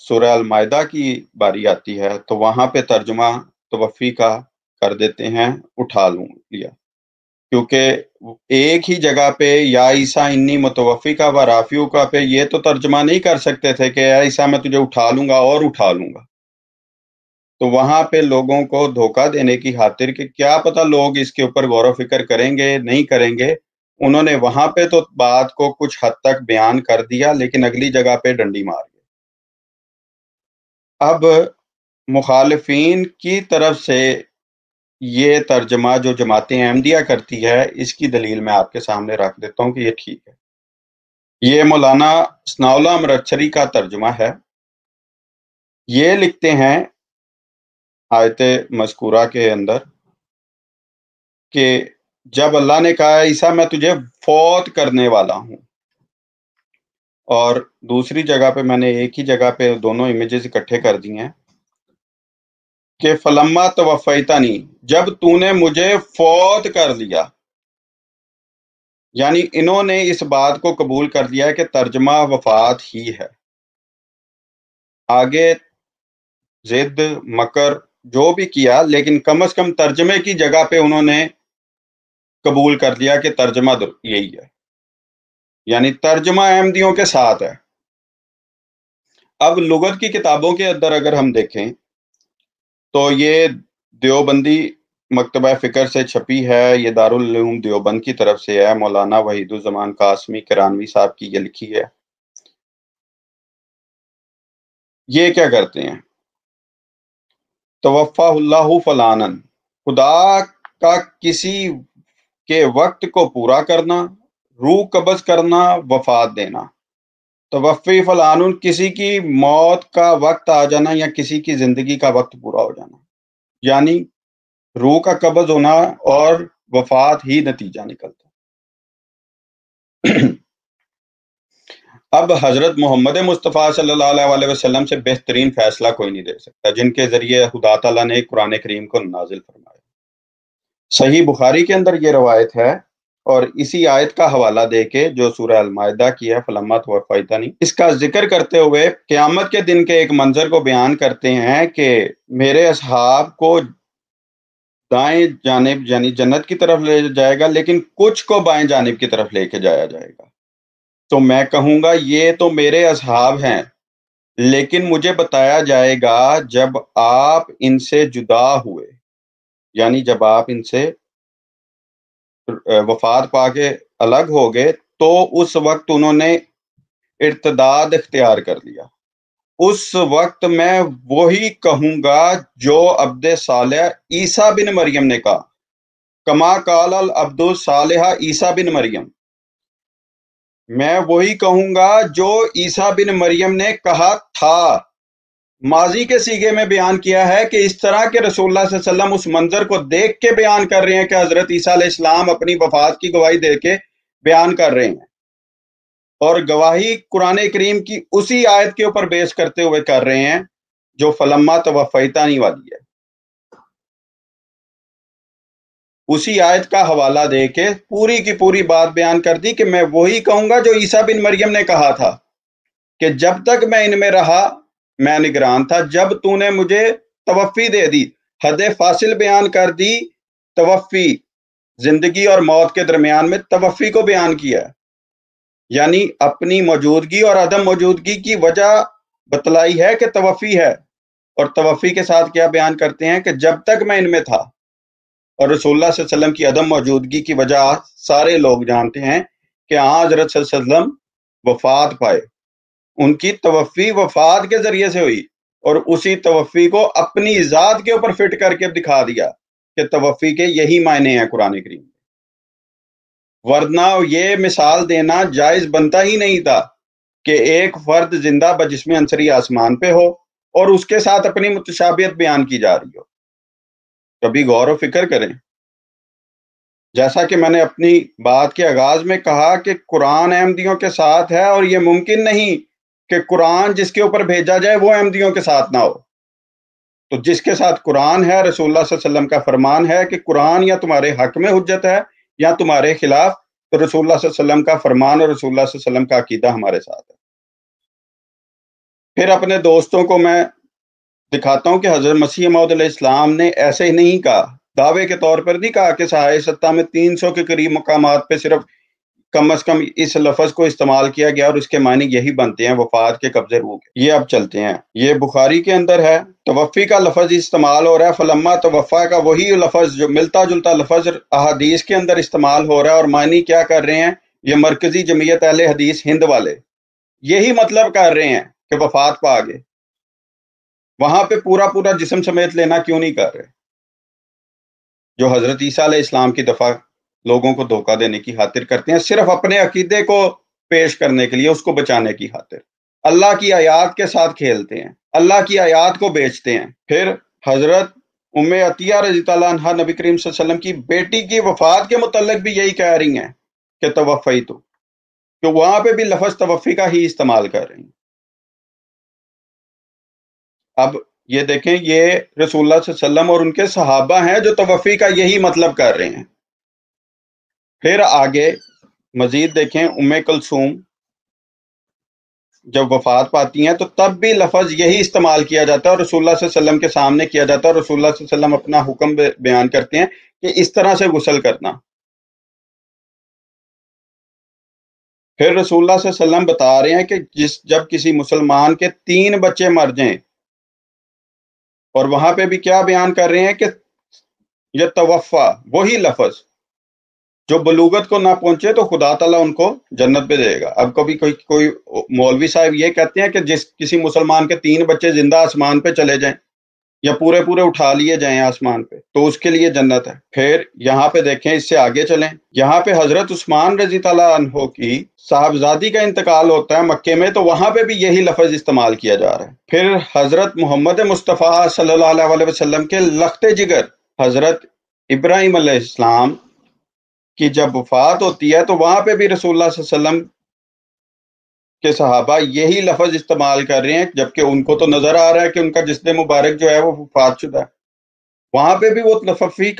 سورہ المائدہ کی باری آتی ہے تو وہاں پہ ترجمہ توفی کا کر دیتے ہیں اٹھا لیا، کیونکہ ایک ہی جگہ پہ یا عیسیٰ انی متوفی کا و رافیو کا پہ یہ تو ترجمہ نہیں کر سکتے تھے کہ اے عیسیٰ میں تجھے اٹھا لوں گا اور اٹھا لوں گا. تو وہاں پہ لوگوں کو دھوکہ دینے کی خاطر کہ کیا پتہ لوگ اس کے اوپر غور و فکر کریں گے نہیں کریں گے، انہوں نے وہاں پہ تو بات کو کچھ حد تک بیان کر دیا لیکن اگلی جگہ پہ ڈنڈی مار گئے. اب مخالفین کی طرف سے یہ ترجمہ جو جماعت احمدیہ کرتی ہے، اس کی دلیل میں آپ کے سامنے رکھ دیتا ہوں کہ یہ ٹھیک ہے. یہ مولانا ثناء اللہ امرتسری کا ترجمہ ہے. یہ لکھتے ہیں آیت مذکورہ کے اندر کہ جب اللہ نے کہا عیسیٰ میں تجھے فوت کرنے والا ہوں، اور دوسری جگہ پہ میں نے ایک ہی جگہ پہ دونوں امیجز اکٹھے کر دی ہیں کہ فلما توفیتنی، جب تو نے مجھے فوت کر لیا، یعنی انہوں نے اس بات کو قبول کر لیا کہ ترجمہ وفات ہی ہے. آگے ضد مکر جو بھی کیا، لیکن کم از کم ترجمے کی جگہ پہ انہوں نے قبول کر لیا کہ ترجمہ یہی ہے، یعنی ترجمہ احمدیوں کے ساتھ ہے. اب لغت کی کتابوں کے اندر اگر ہم دیکھیں تو یہ دیوبندی مکتبہ فکر سے چھپی ہے، یہ دارالعلوم دیوبند کی طرف سے ہے، مولانا وحید الزمان قاسمی کرانوی صاحب کی یہ لکھی ہے. یہ کیا کرتے ہیں؟ توفا اللہ فلانن، خدا کا کسی کے وقت کو پورا کرنا، روح قبض کرنا، وفات دینا. توفی فلانن، کسی کی موت کا وقت آ جانا یا کسی کی زندگی کا وقت پورا ہو جانا، یعنی روح کا قبض ہونا اور وفات ہی نتیجہ نکلتا. اب حضرت محمد مصطفیٰ صلی اللہ علیہ وسلم سے بہترین فیصلہ کوئی نہیں دے سکتا، جن کے ذریعے خدا تعالیٰ نے قرآن کریم کو نازل فرمایا. صحیح بخاری کے اندر یہ روایت ہے، اور اسی آیت کا حوالہ دے کے جو سورہ المائدہ کی ہے فلما توفیتنی، اس کا ذکر کرتے ہوئے قیامت کے دن کے ایک منظر کو بیان کرتے ہیں کہ میرے اصحاب کو دائیں جانب یعنی جنت کی طرف لے جائے گا، لیکن کچھ کو بائیں جانب کی طرف لے کے جایا جائے گا. تو میں کہوں گا یہ تو میرے اصحاب ہیں، لیکن مجھے بتایا جائے گا جب آپ ان سے جدا ہوئے، یعنی جب آپ ان سے وفات پا کے الگ ہو گئے، تو اس وقت انہوں نے ارتداد اختیار کر لیا. اس وقت میں وہی کہوں گا جو عبد صالح عیسیٰ بن مریم نے کہا، کما قال العبد الصالح عیسیٰ بن مریم. میں وہی کہوں گا جو عیسیٰ بن مریم نے کہا تھا. ماضی کے سیغے میں بیان کیا ہے کہ اس طرح کے رسول اللہ صلی اللہ علیہ وسلم اس منظر کو دیکھ کے بیان کر رہے ہیں کہ حضرت عیسیٰ علیہ السلام اپنی وفات کی گواہی دے کے بیان کر رہے ہیں، اور گواہی قرآن کریم کی اسی آیت کے اوپر بیس کرتے ہوئے کر رہے ہیں جو فلما توفیتنی والی ہے. اسی آیت کا حوالہ دے کے پوری کی پوری بات بیان کر دی کہ میں وہی کہوں گا جو عیسیٰ بن مریم نے کہا تھا کہ جب تک میں ان میں رہا میں نگران تھا، جب تو نے مجھے توفی دے دی، حد فاصل بیان کر دی. توفی زندگی اور موت کے درمیان میں توفی کو بیان کیا، یعنی اپنی موجودگی اور عدم موجودگی کی وجہ بتلائی ہے کہ توفی ہے. اور توفی کے ساتھ کیا بیان کرتے ہیں کہ جب تک میں ان میں تھا. اور رسول اللہ صلی اللہ علیہ وسلم کی عدم موجودگی کی وجہ سارے لوگ جانتے ہیں کہ ہاں حضرت صلی اللہ علیہ وسلم وفات پائے، ان کی توفی وفات کے ذریعے سے ہوئی، اور اسی توفی کو اپنی ذات کے اوپر فٹ کر کے دکھا دیا کہ توفی کے یہی معنی ہیں قرآن کریم. ورنہ یہ مثال دینا جائز بنتا ہی نہیں تھا کہ ایک فرد زندہ بجسم عنصری آسمان پہ ہو اور اس کے ساتھ اپنی متشابہت بیان کی جا رہی ہو. کبھی غور و فکر کریں. جیسا کہ میں نے اپنی بات کے آغاز میں کہا کہ قرآن احمدیوں کے ساتھ ہے، اور یہ ممکن نہیں کہ قرآن جس کے اوپر بھیجا جائے وہ احمدیوں کے ساتھ نہ ہو. تو جس کے ساتھ قرآن ہے، رسول اللہ صلی اللہ علیہ وسلم کا فرمان ہے کہ قرآن یا تمہارے حق میں حجت ہے یا تمہارے خلاف، تو رسول اللہ صلی اللہ علیہ وسلم کا فرمان اور رسول اللہ صلی اللہ علیہ وسلم کا عقیدہ ہمارے ساتھ ہے. پھر اپنے دوستوں کو میں دکھاتا ہوں کہ حضرت مسیح موعود علیہ السلام نے ایسے ہی نہیں کہا، دعوے کے طور پر نہیں کہا کہ سہائے ستہ میں 300 کے قریب مقامات پہ صرف کم از کم اس لفظ کو استعمال کیا گیا اور اس کے معنی یہی بنتے ہیں وفات کے قبضے روح کے۔ یہ اب چلتے ہیں، یہ بخاری کے اندر ہے، توفی کا لفظ استعمال ہو رہا ہے، فلما توفا کا وہی لفظ جو ملتا جلتا لفظ احادیث کے اندر استعمال ہو رہا ہے، اور معنی کیا کر رہے ہیں یہ مرکزی جمعیت اہل حدیث ہند والے یہی مطلب کر رہے ہیں کہ وفات پا گئے، وہاں پہ پورا پورا جسم سمیت لینا کیوں نہیں کر رہے، جو حضرت عیسیٰ علیہ السلام کی دفعہ لوگوں کو دھوکہ دینے کی خاطر کرتے ہیں، صرف اپنے عقیدے کو پیش کرنے کے لیے، اس کو بچانے کی خاطر اللہ کی آیات کے ساتھ کھیلتے ہیں، اللہ کی آیات کو بیچتے ہیں۔ پھر حضرت ام عطیہ رضی اللہ عنہا نبی کریم صلی اللہ علیہ وسلم کی بیٹی کی وفات کے متعلق بھی یہی کہہ رہی ہیں کہ توفیتو، کہ وہاں پہ بھی لفظ توفی کا ہی استعمال کر رہی ہیں۔ اب یہ دیکھیں، یہ رسول اللہ صلی اللہ علیہ وسلم اور ان کے صحابہ ہیں جو توفی کا یہی مطلب کر رہے ہیں۔ پھر آگے مزید دیکھیں، ام کلثوم جب وفات پاتی ہیں تو تب بھی لفظ یہی استعمال کیا جاتا ہے اور رسول اللہ صلی اللہ علیہ وسلم کے سامنے کیا جاتا ہے، اور رسول اللہ صلی اللہ علیہ وسلم اپنا حکم بیان کرتے ہیں کہ اس طرح سے غسل کرنا۔ پھر رسول اللہ صلی اللہ علیہ وسلم بتا رہے ہیں کہ جب کسی مسلمان کے 3 بچے مر جائیں، اور وہاں پہ بھی کیا بیان کر رہے ہیں کہ یہ توفا وہی لفظ جو بلوغت کو نہ پہنچے تو خدا تعالیٰ ان کو جنت پہ دے گا۔ اب کبھی کوئی مولوی صاحب یہ کہتے ہیں کہ کسی مسلمان کے 3 بچے زندہ آسمان پہ چلے جائیں یا پورے اٹھا لیے جائیں آسمان پہ تو اس کے لیے جنت ہے۔ پھر یہاں پہ دیکھیں، اس سے آگے چلیں، یہاں پہ حضرت عثمان رضی اللہ عنہ کی صاحبزادی کا انتقال ہوتا ہے مکے میں، تو وہاں پہ بھی یہی لفظ استعمال کیا جا رہا ہے۔ پھر حضرت محمد مصطفیٰ صلی اللہ علیہ وسلم کے لخت جگر حضرت ابراہیم علیہ السلام کی جب وفات ہوتی ہے تو وہاں پہ بھی رسول اللہ صلی اللہ علیہ وسلم کے صحابہ یہی لفظ استعمال کر رہے ہیں، جبکہ ان کو تو نظر آ رہا ہے کہ ان کا جسم مبارک جو ہے وہ وفات شدہ ہے، وہاں پہ بھی وہ توفی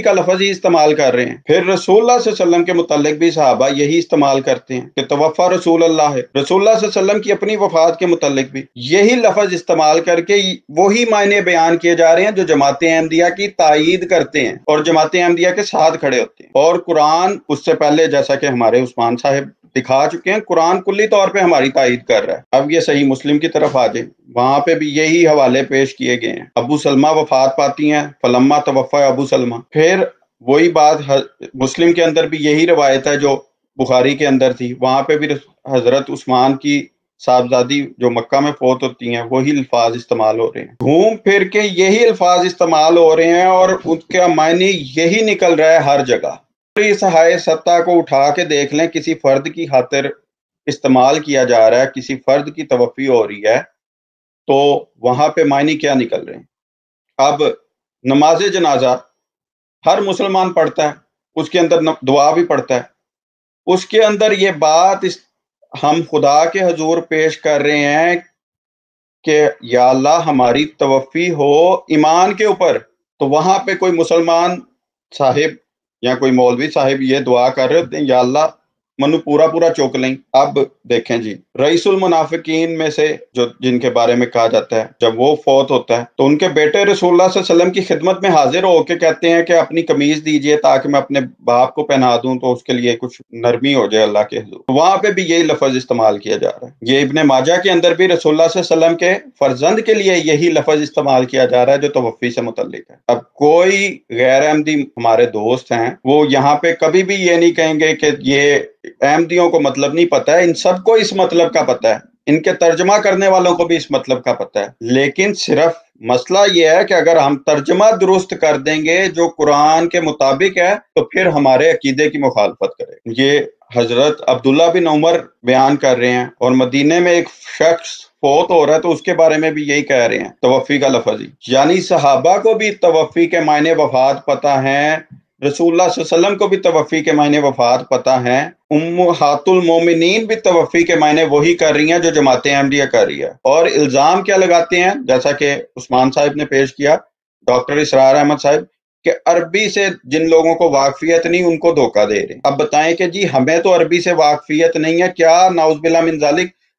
کا لفظ ہی استعمال کر رہے ہیں۔ پھر رسول اللہ صلی اللہ علیہ وسلم کے متعلق بھی صحابہ یہی استعمال کرتے ہیں کہ توفا رسول اللہ ہے۔ رسول اللہ صلی اللہ علیہ وسلم کی اپنی وفات کے متعلق بھی یہی لفظ استعمال کر کے وہی معنی بیان کیے جا رہے ہیں جو جماعت احمدیہ کی تائید کرتے ہیں اور جماعت احمدیہ کے ساتھ کھڑے ہوتے ہیں۔ اور قرآن اس سے پہلے، جیسا کہ ہمارے عثمان صاحب دکھا چکے ہیں، قرآن کلی طور پہ ہماری تائید کر رہا ہے۔ اب یہ صحیح مسلم کی طرف آ جائیں، وہاں پہ بھی یہی حوالے پیش کیے گئے ہیں۔ ابو سلمہ وفات پاتی ہیں، فلما توفی ابو سلمہ۔ پھر وہی بات مسلم کے اندر بھی یہی روایت ہے جو بخاری کے اندر تھی، وہاں پہ بھی حضرت عثمان کی صاحبزادی جو مکہ میں فوت ہوتی ہیں وہی الفاظ استعمال ہو رہے ہیں، گھوم پھر کے یہی الفاظ استعمال ہو رہے ہیں اور ان کا معنی یہی نکل رہا ہے ہر جگہ۔ سہائے ستہ کو اٹھا کے دیکھ لیں، کسی فرد کی خاطر استعمال کیا جا رہا ہے، کسی فرد کی توفی ہو رہی ہے، تو وہاں پہ معنی کیا نکل رہے ہیں۔ اب نماز جنازہ ہر مسلمان پڑھتا ہے، اس کے اندر دعا بھی پڑھتا ہے، اس کے اندر یہ بات ہم خدا کے حضور پیش کر رہے ہیں کہ یا اللہ ہماری توفی ہو ایمان کے اوپر، تو وہاں پہ کوئی مسلمان صاحب یا کوئی مولوی صاحب یہ دعا کر رہے ہوتے ہیں، یا اللہ منو پورا چوک لیں۔ اب دیکھیں جی، رئیس المنافقین میں سے جن کے بارے میں کہا جاتا ہے، جب وہ فوت ہوتا ہے تو ان کے بیٹے رسول اللہ صلی اللہ علیہ وسلم کی خدمت میں حاضر ہو کے کہتے ہیں کہ اپنی قمیض دیجئے تاکہ میں اپنے باپ کو پہنا دوں تو اس کے لیے کچھ نرمی ہو جائے اللہ کے حضور۔ وہاں پہ بھی یہی لفظ استعمال کیا جا رہا ہے۔ یہ ابن ماجہ کے اندر بھی رسول اللہ صلی اللہ علیہ وسلم کے فرزند کے لیے یہی لفظ استعمال کیا جا رہا ہے جو توفی سے متعلق ہے۔ اب کوئی غیر احمدی ہمارے دوست ہیں، وہ یہاں پہ کبھی بھی یہ نہیں کہیں گے کہ یہ احمدیوں کو مطلب نہیں پتہ ہے، ان سب کو اس مطلب کا پتہ ہے، ان کے ترجمہ کرنے والوں کو بھی اس مطلب کا پتہ ہے، لیکن صرف مسئلہ یہ ہے کہ اگر ہم ترجمہ درست کر دیں گے جو قرآن کے مطابق ہے تو پھر ہمارے عقیدے کی مخالفت کرے۔ یہ حضرت عبداللہ بن عمر بیان کر رہے ہیں، اور مدینے میں ایک شخص فوت ہو رہا ہے تو اس کے بارے میں بھی یہی کہہ رہے ہیں، توفی کا لفظ ہی، یعنی صحابہ کو بھی توفی کے معنی وفات پتہ ہیں، رسول اللہ صلی اللہ علیہ وسلم کو بھی توفی کے معنی وفات پتہ ہیں، امہات المومنین بھی توفی کے معنی وہی کر رہی ہیں جو جماعت احمدیہ کر رہی ہے، اور الزام کیا لگاتے ہیں، جیسا کہ عثمان صاحب نے پیش کیا، ڈاکٹر اسرار احمد صاحب، کہ عربی سے جن لوگوں کو واقفیت نہیں ان کو دھوکہ دے رہے ہیں۔ اب بتائیں کہ جی ہمیں تو عربی سے واقفیت نہیں ہے، کیا نعوذ باللہ من ذالک